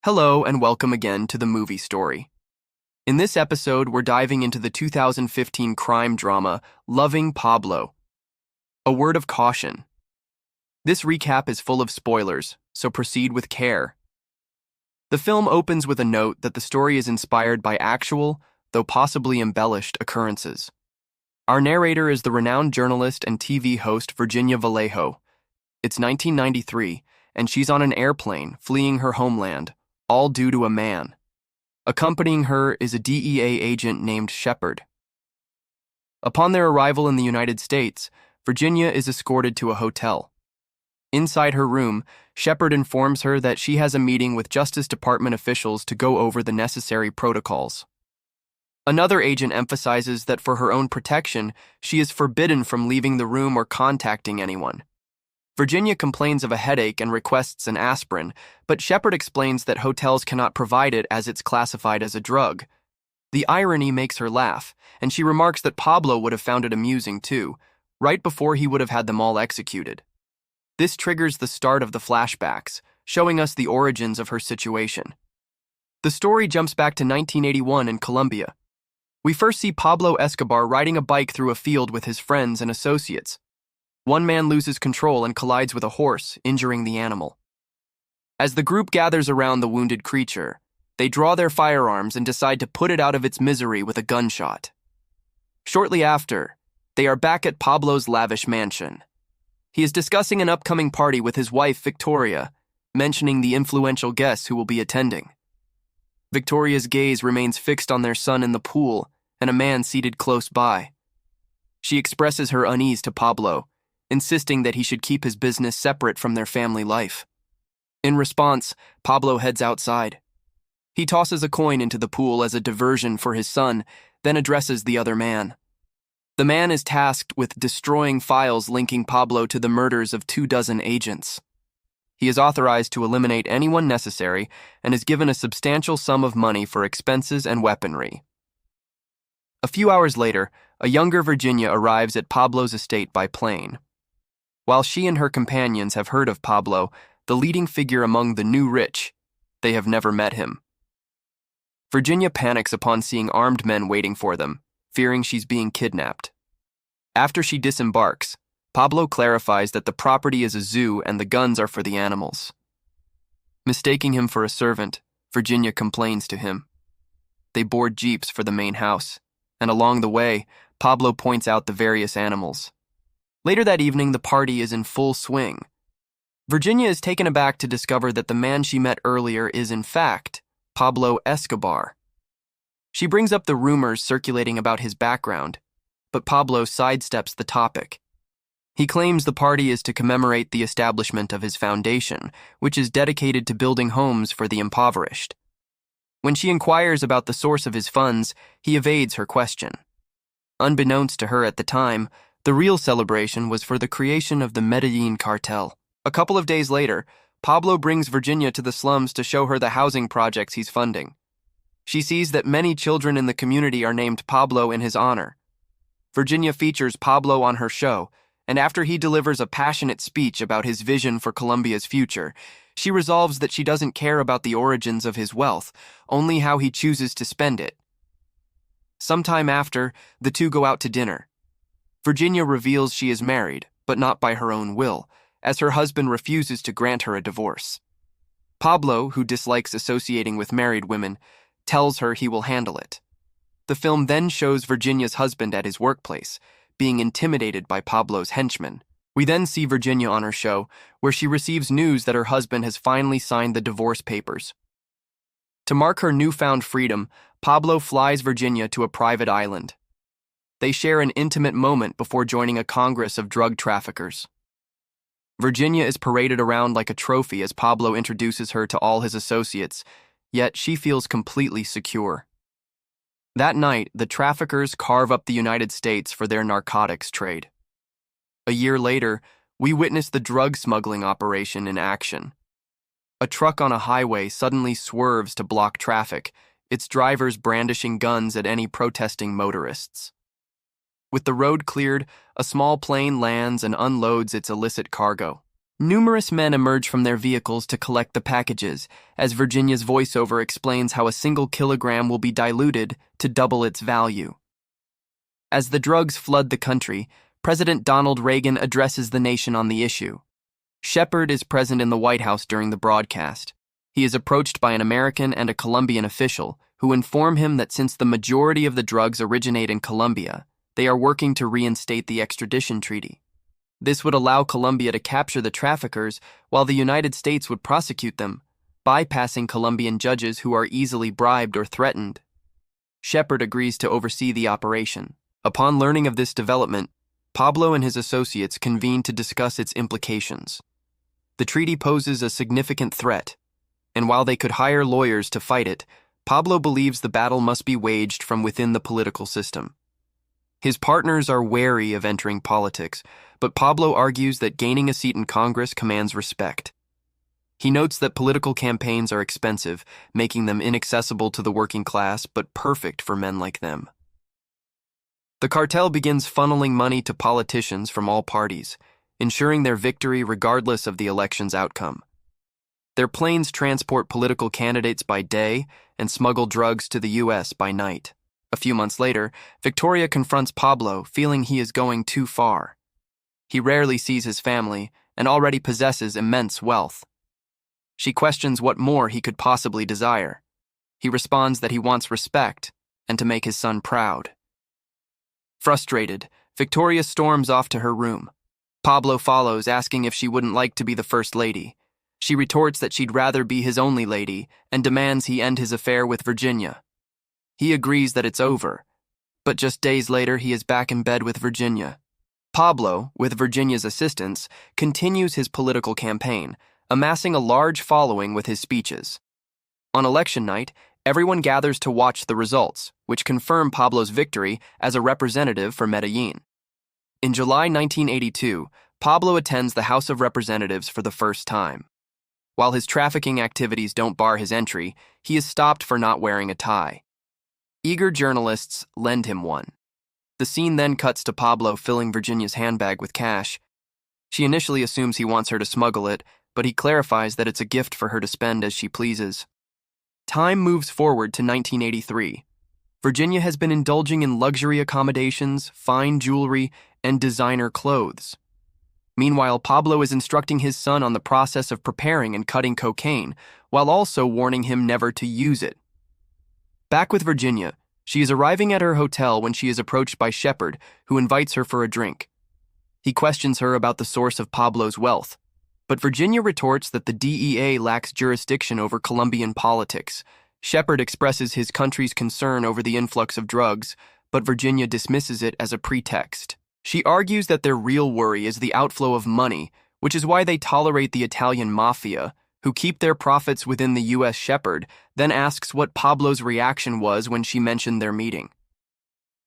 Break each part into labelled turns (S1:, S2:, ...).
S1: Hello and welcome again to the movie story. In this episode, we're diving into the 2015 crime drama Loving Pablo. A word of caution. This recap is full of spoilers, so proceed with care. The film opens with a note that the story is inspired by actual, though possibly embellished, occurrences. Our narrator is the renowned journalist and TV host Virginia Vallejo. It's 1993, and she's on an airplane fleeing her homeland, all due to a man. Accompanying her is a DEA agent named Shepard. Upon their arrival in the United States, Virginia is escorted to a hotel. Inside her room, Shepard informs her that she has a meeting with Justice Department officials to go over the necessary protocols. Another agent emphasizes that for her own protection, she is forbidden from leaving the room or contacting anyone. Virginia complains of a headache and requests an aspirin, but Shepard explains that hotels cannot provide it as it's classified as a drug. The irony makes her laugh, and she remarks that Pablo would have found it amusing too, right before he would have had them all executed. This triggers the start of the flashbacks, showing us the origins of her situation. The story jumps back to 1981 in Colombia. We first see Pablo Escobar riding a bike through a field with his friends and associates. One man loses control and collides with a horse, injuring the animal. As the group gathers around the wounded creature, they draw their firearms and decide to put it out of its misery with a gunshot. Shortly after, they are back at Pablo's lavish mansion. He is discussing an upcoming party with his wife, Victoria, mentioning the influential guests who will be attending. Victoria's gaze remains fixed on their son in the pool and a man seated close by. She expresses her unease to Pablo, insisting that he should keep his business separate from their family life. In response, Pablo heads outside. He tosses a coin into the pool as a diversion for his son, then addresses the other man. The man is tasked with destroying files linking Pablo to the murders of 24 agents. He is authorized to eliminate anyone necessary and is given a substantial sum of money for expenses and weaponry. A few hours later, a younger Virginia arrives at Pablo's estate by plane. While she and her companions have heard of Pablo, the leading figure among the new rich, they have never met him. Virginia panics upon seeing armed men waiting for them, fearing she's being kidnapped. After she disembarks, Pablo clarifies that the property is a zoo and the guns are for the animals. Mistaking him for a servant, Virginia complains to him. They board jeeps for the main house, and along the way, Pablo points out the various animals. Later that evening, the party is in full swing. Virginia is taken aback to discover that the man she met earlier is, in fact, Pablo Escobar. She brings up the rumors circulating about his background, but Pablo sidesteps the topic. He claims the party is to commemorate the establishment of his foundation, which is dedicated to building homes for the impoverished. When she inquires about the source of his funds, he evades her question. Unbeknownst to her at the time, the real celebration was for the creation of the Medellin cartel. A couple of days later, Pablo brings Virginia to the slums to show her the housing projects he's funding. She sees that many children in the community are named Pablo in his honor. Virginia features Pablo on her show, and after he delivers a passionate speech about his vision for Colombia's future, she resolves that she doesn't care about the origins of his wealth, only how he chooses to spend it. Sometime after, the two go out to dinner. Virginia reveals she is married, but not by her own will, as her husband refuses to grant her a divorce. Pablo, who dislikes associating with married women, tells her he will handle it. The film then shows Virginia's husband at his workplace, being intimidated by Pablo's henchmen. We then see Virginia on her show, where she receives news that her husband has finally signed the divorce papers. To mark her newfound freedom, Pablo flies Virginia to a private island. They share an intimate moment before joining a congress of drug traffickers. Virginia is paraded around like a trophy as Pablo introduces her to all his associates, yet she feels completely secure. That night, the traffickers carve up the United States for their narcotics trade. A year later, we witness the drug smuggling operation in action. A truck on a highway suddenly swerves to block traffic, its drivers brandishing guns at any protesting motorists. With the road cleared, a small plane lands and unloads its illicit cargo. Numerous men emerge from their vehicles to collect the packages, as Virginia's voiceover explains how a single kilogram will be diluted to double its value. As the drugs flood the country, President Donald Reagan addresses the nation on the issue. Shepard is present in the White House during the broadcast. He is approached by an American and a Colombian official who inform him that since the majority of the drugs originate in Colombia, they are working to reinstate the extradition treaty. This would allow Colombia to capture the traffickers while the United States would prosecute them, bypassing Colombian judges who are easily bribed or threatened. Shepard agrees to oversee the operation. Upon learning of this development, Pablo and his associates convene to discuss its implications. The treaty poses a significant threat, and while they could hire lawyers to fight it, Pablo believes the battle must be waged from within the political system. His partners are wary of entering politics, but Pablo argues that gaining a seat in Congress commands respect. He notes that political campaigns are expensive, making them inaccessible to the working class, but perfect for men like them. The cartel begins funneling money to politicians from all parties, ensuring their victory regardless of the election's outcome. Their planes transport political candidates by day and smuggle drugs to the U.S. by night. A few months later, Victoria confronts Pablo, feeling he is going too far. He rarely sees his family and already possesses immense wealth. She questions what more he could possibly desire. He responds that he wants respect and to make his son proud. Frustrated, Victoria storms off to her room. Pablo follows, asking if she wouldn't like to be the first lady. She retorts that she'd rather be his only lady and demands he end his affair with Virginia. He agrees that it's over, but just days later he is back in bed with Virginia. Pablo, with Virginia's assistance, continues his political campaign, amassing a large following with his speeches. On election night, everyone gathers to watch the results, which confirm Pablo's victory as a representative for Medellin. In July 1982, Pablo attends the House of Representatives for the first time. While his trafficking activities don't bar his entry, he is stopped for not wearing a tie. Eager journalists lend him one. The scene then cuts to Pablo filling Virginia's handbag with cash. She initially assumes he wants her to smuggle it, but he clarifies that it's a gift for her to spend as she pleases. Time moves forward to 1983. Virginia has been indulging in luxury accommodations, fine jewelry, and designer clothes. Meanwhile, Pablo is instructing his son on the process of preparing and cutting cocaine, while also warning him never to use it. Back with Virginia, she is arriving at her hotel when she is approached by Shepard, who invites her for a drink. He questions her about the source of Pablo's wealth, but Virginia retorts that the DEA lacks jurisdiction over Colombian politics. Shepard expresses his country's concern over the influx of drugs, but Virginia dismisses it as a pretext. She argues that their real worry is the outflow of money, which is why they tolerate the Italian mafia, who keep their profits within the U.S. Shepard, then asks what Pablo's reaction was when she mentioned their meeting.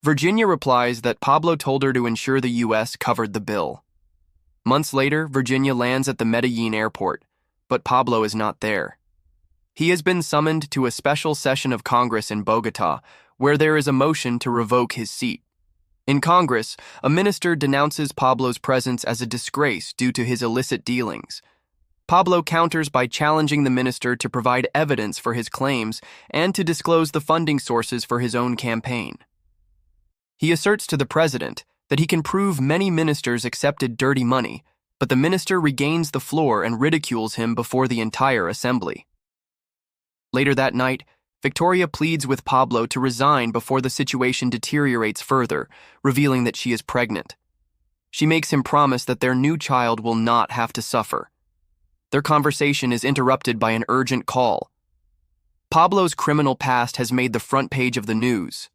S1: Virginia replies that Pablo told her to ensure the U.S. covered the bill. Months later, Virginia lands at the Medellin airport, but Pablo is not there. He has been summoned to a special session of Congress in Bogotá, where there is a motion to revoke his seat. In Congress, a minister denounces Pablo's presence as a disgrace due to his illicit dealings. Pablo counters by challenging the minister to provide evidence for his claims and to disclose the funding sources for his own campaign. He asserts to the president that he can prove many ministers accepted dirty money, but the minister regains the floor and ridicules him before the entire assembly. Later that night, Victoria pleads with Pablo to resign before the situation deteriorates further, revealing that she is pregnant. She makes him promise that their new child will not have to suffer. Their conversation is interrupted by an urgent call. Pablo's criminal past has made the front page of the news.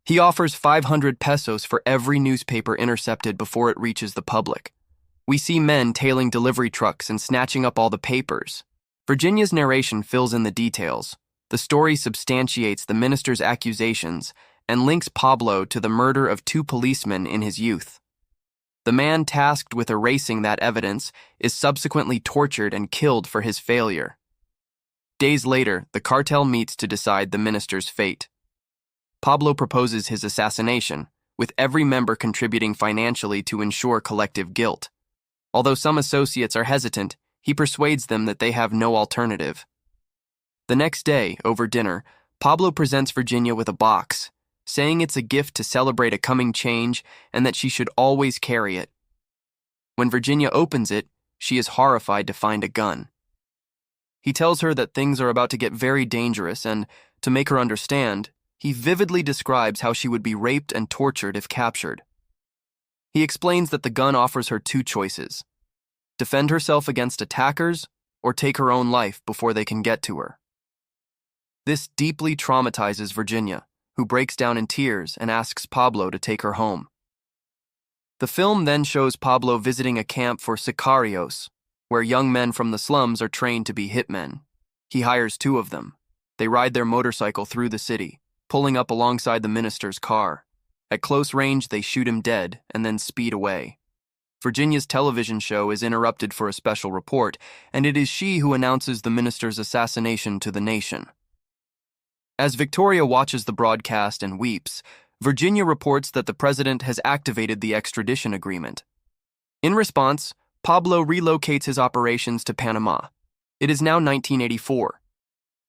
S1: He offers 500 pesos for every newspaper intercepted before it reaches the public. We see men tailing delivery trucks and snatching up all the papers. Virginia's narration fills in the details. The story substantiates the minister's accusations and links Pablo to the murder of 2 policemen in his youth. The man tasked with erasing that evidence is subsequently tortured and killed for his failure. Days later, the cartel meets to decide the minister's fate. Pablo proposes his assassination, with every member contributing financially to ensure collective guilt. Although some associates are hesitant, he persuades them that they have no alternative. The next day, over dinner, Pablo presents Virginia with a box, saying it's a gift to celebrate a coming change and that she should always carry it. When Virginia opens it, she is horrified to find a gun. He tells her that things are about to get very dangerous and, to make her understand, he vividly describes how she would be raped and tortured if captured. He explains that the gun offers her two choices: defend herself against attackers or take her own life before they can get to her. This deeply traumatizes Virginia, who breaks down in tears and asks Pablo to take her home. The film then shows Pablo visiting a camp for sicarios, where young men from the slums are trained to be hitmen. He hires two of them. They ride their motorcycle through the city, pulling up alongside the minister's car. At close range, they shoot him dead and then speed away. Virginia's television show is interrupted for a special report, and it is she who announces the minister's assassination to the nation. As Victoria watches the broadcast and weeps, Virginia reports that the president has activated the extradition agreement. In response, Pablo relocates his operations to Panama. It is now 1984.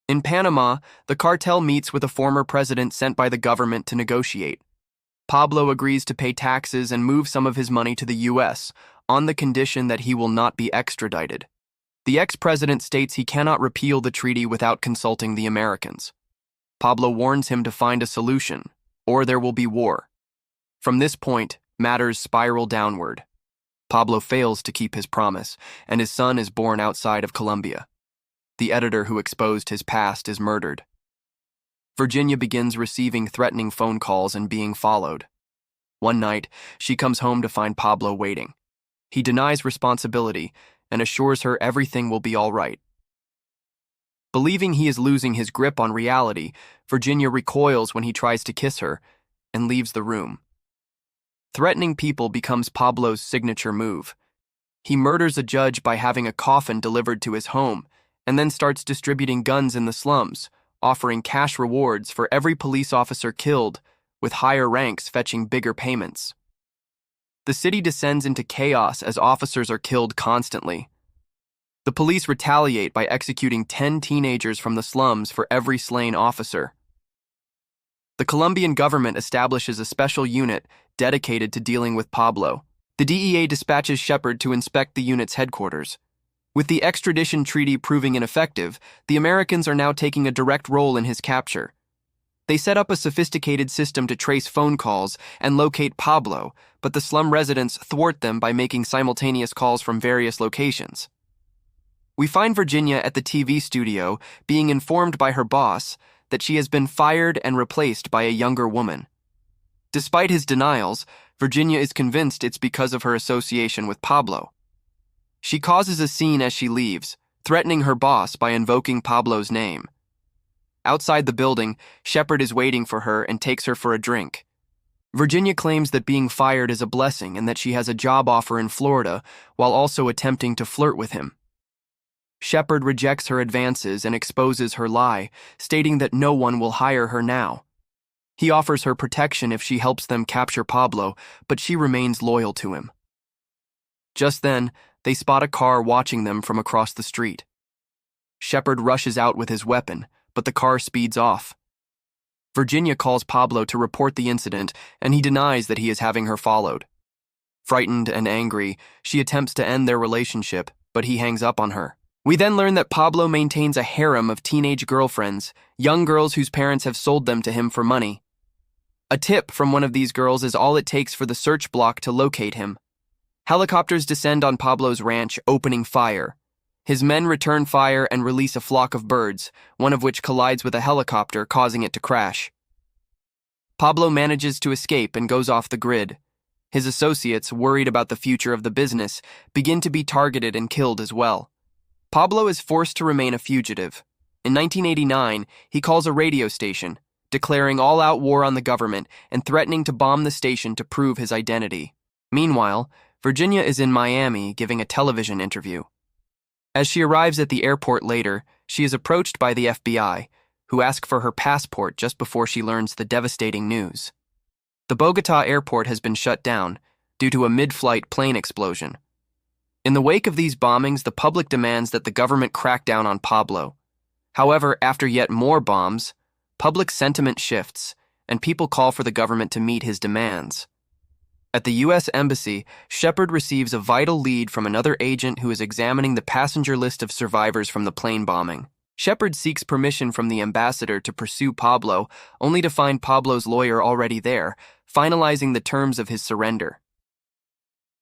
S1: In Panama, the cartel meets with a former president sent by the government to negotiate. Pablo agrees to pay taxes and move some of his money to the U.S. on the condition that he will not be extradited. The ex-president states he cannot repeal the treaty without consulting the Americans. Pablo warns him to find a solution, or there will be war. From this point, matters spiral downward. Pablo fails to keep his promise, and his son is born outside of Colombia. The editor who exposed his past is murdered. Virginia begins receiving threatening phone calls and being followed. One night, she comes home to find Pablo waiting. He denies responsibility and assures her everything will be all right. Believing he is losing his grip on reality, Virginia recoils when he tries to kiss her and leaves the room. Threatening people becomes Pablo's signature move. He murders a judge by having a coffin delivered to his home and then starts distributing guns in the slums, offering cash rewards for every police officer killed, with higher ranks fetching bigger payments. The city descends into chaos as officers are killed constantly. The police retaliate by executing 10 teenagers from the slums for every slain officer. The Colombian government establishes a special unit dedicated to dealing with Pablo. The DEA dispatches Shepard to inspect the unit's headquarters. With the extradition treaty proving ineffective, the Americans are now taking a direct role in his capture. They set up a sophisticated system to trace phone calls and locate Pablo, but the slum residents thwart them by making simultaneous calls from various locations. We find Virginia at the TV studio being informed by her boss that she has been fired and replaced by a younger woman. Despite his denials, Virginia is convinced it's because of her association with Pablo. She causes a scene as she leaves, threatening her boss by invoking Pablo's name. Outside the building, Shepard is waiting for her and takes her for a drink. Virginia claims that being fired is a blessing and that she has a job offer in Florida while also attempting to flirt with him. Shepard rejects her advances and exposes her lie, stating that no one will hire her now. He offers her protection if she helps them capture Pablo, but she remains loyal to him. Just then, they spot a car watching them from across the street. Shepard rushes out with his weapon, but the car speeds off. Virginia calls Pablo to report the incident, and he denies that he is having her followed. Frightened and angry, she attempts to end their relationship, but he hangs up on her. We then learn that Pablo maintains a harem of teenage girlfriends, young girls whose parents have sold them to him for money. A tip from one of these girls is all it takes for the search block to locate him. Helicopters descend on Pablo's ranch, opening fire. His men return fire and release a flock of birds, one of which collides with a helicopter, causing it to crash. Pablo manages to escape and goes off the grid. His associates, worried about the future of the business, begin to be targeted and killed as well. Pablo is forced to remain a fugitive. In 1989, he calls a radio station, declaring all-out war on the government and threatening to bomb the station to prove his identity. Meanwhile, Virginia is in Miami giving a television interview. As she arrives at the airport later, she is approached by the FBI, who ask for her passport just before she learns the devastating news. The Bogotá airport has been shut down due to a mid-flight plane explosion. In the wake of these bombings, the public demands that the government crack down on Pablo. However, after yet more bombs, public sentiment shifts, and people call for the government to meet his demands. At the U.S. Embassy, Shepard receives a vital lead from another agent who is examining the passenger list of survivors from the plane bombing. Shepard seeks permission from the ambassador to pursue Pablo, only to find Pablo's lawyer already there, finalizing the terms of his surrender.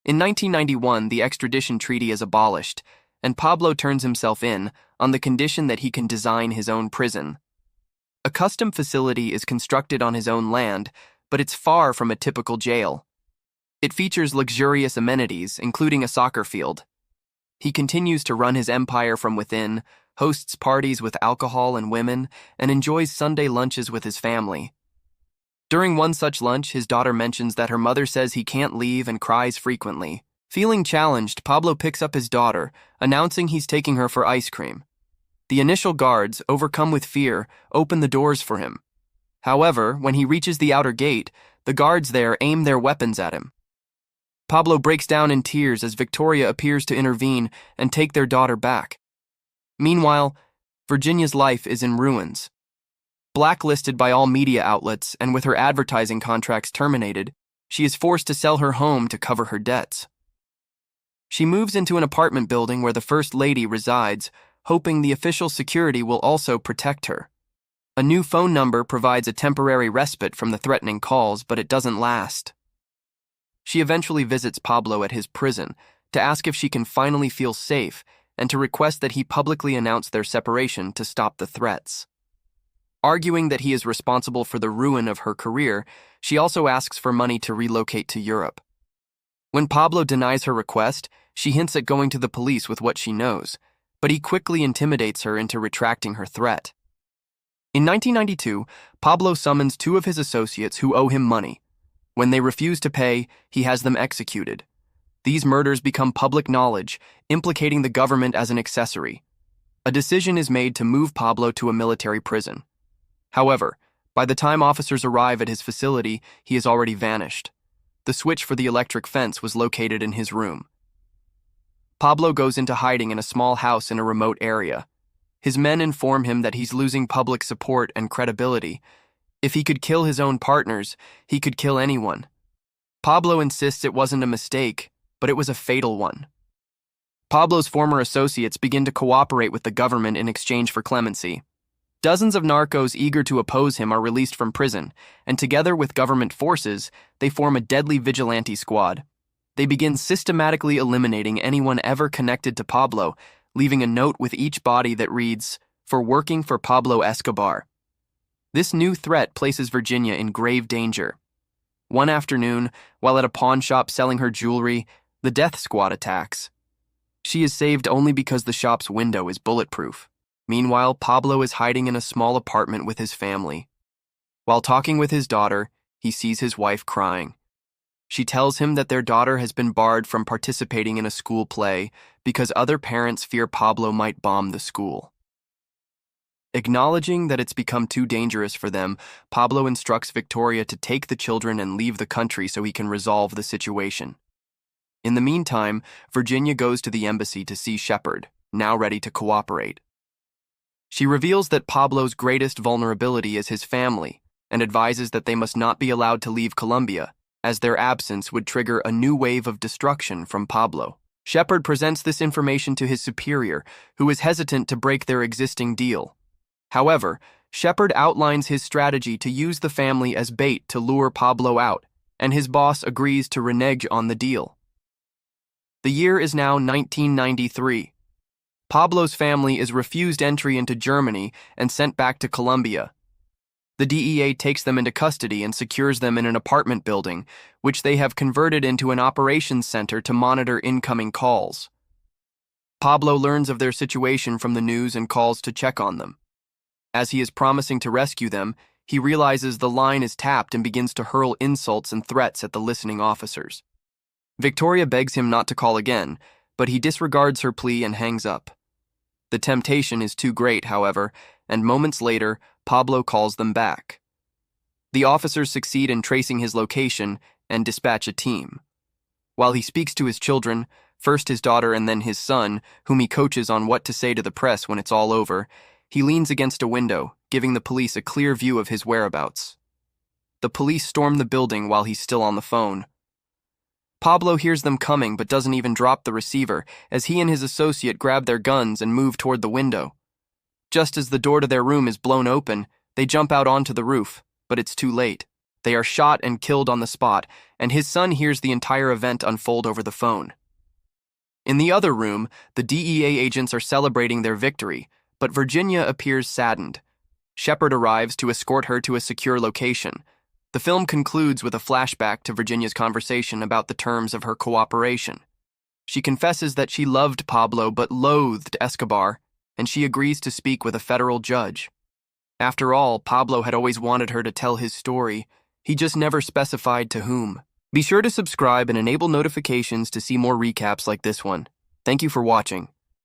S1: In 1991, the extradition treaty is abolished, and Pablo turns himself in on the condition that he can design his own prison. A custom facility is constructed on his own land, but it's far from a typical jail. It features luxurious amenities, including a soccer field. He continues to run his empire from within, hosts parties with alcohol and women, and enjoys Sunday lunches with his family. During one such lunch, his daughter mentions that her mother says he can't leave and cries frequently. Feeling challenged, Pablo picks up his daughter, announcing he's taking her for ice cream. The initial guards, overcome with fear, open the doors for him. However, when he reaches the outer gate, the guards there aim their weapons at him. Pablo breaks down in tears as Victoria appears to intervene and take their daughter back. Meanwhile, Virginia's life is in ruins. Blacklisted by all media outlets and with her advertising contracts terminated, she is forced to sell her home to cover her debts. She moves into an apartment building where the First Lady resides, hoping the official security will also protect her. A new phone number provides a temporary respite from the threatening calls, but it doesn't last. She eventually visits Pablo at his prison to ask if she can finally feel safe and to request that he publicly announce their separation to stop the threats. Arguing that he is responsible for the ruin of her career, she also asks for money to relocate to Europe. When Pablo denies her request, she hints at going to the police with what she knows, but he quickly intimidates her into retracting her threat. In 1992, Pablo summons two of his associates who owe him money. When they refuse to pay, he has them executed. These murders become public knowledge, implicating the government as an accessory. A decision is made to move Pablo to a military prison. However, by the time officers arrive at his facility, he has already vanished. The switch for the electric fence was located in his room. Pablo goes into hiding in a small house in a remote area. His men inform him that he's losing public support and credibility. If he could kill his own partners, he could kill anyone. Pablo insists it wasn't a mistake, but it was a fatal one. Pablo's former associates begin to cooperate with the government in exchange for clemency. Dozens of narcos eager to oppose him are released from prison, and together with government forces, they form a deadly vigilante squad. They begin systematically eliminating anyone ever connected to Pablo, leaving a note with each body that reads, "For working for Pablo Escobar." This new threat places Virginia in grave danger. One afternoon, while at a pawn shop selling her jewelry, the death squad attacks. She is saved only because the shop's window is bulletproof. Meanwhile, Pablo is hiding in a small apartment with his family. While talking with his daughter, he sees his wife crying. She tells him that their daughter has been barred from participating in a school play because other parents fear Pablo might bomb the school. Acknowledging that it's become too dangerous for them, Pablo instructs Victoria to take the children and leave the country so he can resolve the situation. In the meantime, Virginia goes to the embassy to see Shepard, now ready to cooperate. She reveals that Pablo's greatest vulnerability is his family and advises that they must not be allowed to leave Colombia, as their absence would trigger a new wave of destruction from Pablo. Shepard presents this information to his superior, who is hesitant to break their existing deal. However, Shepard outlines his strategy to use the family as bait to lure Pablo out, and his boss agrees to renege on the deal. The year is now 1993. Pablo's family is refused entry into Germany and sent back to Colombia. The DEA takes them into custody and secures them in an apartment building, which they have converted into an operations center to monitor incoming calls. Pablo learns of their situation from the news and calls to check on them. As he is promising to rescue them, he realizes the line is tapped and begins to hurl insults and threats at the listening officers. Victoria begs him not to call again, but he disregards her plea and hangs up. The temptation is too great, however, and moments later, Pablo calls them back. The officers succeed in tracing his location and dispatch a team. While he speaks to his children, First his daughter and then his son, whom he coaches on what to say to the press when it's all over. He leans against a window, giving the police a clear view of his whereabouts. The police storm the building while he's still on the phone. Pablo hears them coming but doesn't even drop the receiver as he and his associate grab their guns and move toward the window. Just as the door to their room is blown open, they jump out onto the roof, but it's too late. They are shot and killed on the spot, and his son hears the entire event unfold over the phone. In the other room, the DEA agents are celebrating their victory, but Virginia appears saddened. Shepard arrives to escort her to a secure location. The film concludes with a flashback to Virginia's conversation about the terms of her cooperation. She confesses that she loved Pablo but loathed Escobar, and she agrees to speak with a federal judge. After all, Pablo had always wanted her to tell his story. He just never specified to whom. Be sure to subscribe and enable notifications to see more recaps like this one. Thank you for watching.